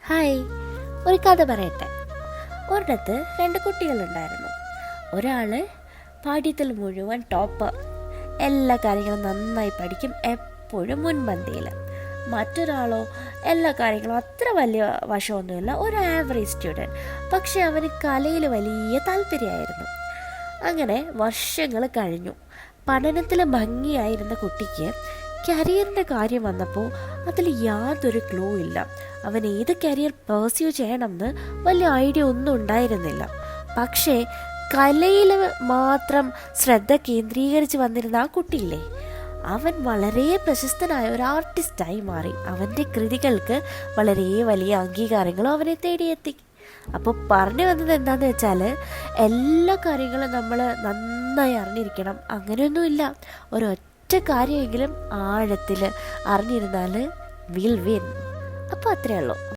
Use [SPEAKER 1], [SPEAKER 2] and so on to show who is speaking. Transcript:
[SPEAKER 1] Hi, ഒരു കഥ പറയട്ടെ. ഒരിടത്ത് രണ്ട് കുട്ടികളുണ്ടായിരുന്നു. ഒരാൾ പാഠ്യത്തിൽ മുഴുവൻ ടോപ്പർ, എല്ലാ കാര്യങ്ങളും നന്നായി പഠിക്കും, എപ്പോഴും മുൻപന്തിയിൽ. മറ്റൊരാളോ എല്ലാ കാര്യങ്ങളും അത്ര വലിയ വശമൊന്നുമില്ല, ഒരു ആവറേജ് സ്റ്റുഡൻറ്റ്. പക്ഷെ അവന് കലയിൽ വലിയ താല്പര്യമായിരുന്നു. അങ്ങനെ വർഷങ്ങൾ കഴിഞ്ഞു. പഠനത്തിൽ ഭംഗിയായിരുന്ന കുട്ടിക്ക് കരിയറിൻ്റെ കാര്യം വന്നപ്പോൾ അതിൽ യാതൊരു ക്ലൂ ഇല്ല. അവൻ ഏത് കരിയർ പേഴ്സ്യൂ ചെയ്യണമെന്ന് വലിയ ഐഡിയ ഒന്നും ഉണ്ടായിരുന്നില്ല. പക്ഷേ കലയിൽ മാത്രം ശ്രദ്ധ കേന്ദ്രീകരിച്ച് വന്നിരുന്ന ആ കുട്ടിയില്ലേ, അവൻ വളരെ പ്രശസ്തനായ ഒരു ആർട്ടിസ്റ്റായി മാറി. അവൻ്റെ കൃതികൾക്ക് വളരെ വലിയ അംഗീകാരങ്ങളും അവനെ തേടിയെത്തി. അപ്പോൾ പറഞ്ഞു വന്നത് എന്താണെന്ന് വെച്ചാൽ, എല്ലാ കാര്യങ്ങളും നമ്മൾ നന്നായി അറിഞ്ഞിരിക്കണം, അങ്ങനെയൊന്നുമില്ല. ഒരൊറ്റ കാര്യമെങ്കിലും ആഴത്തിൽ അറിഞ്ഞിരുന്നാൽ വിൽ വിൻ. അപ്പോൾ അത്രയേ ഉള്ളൂ.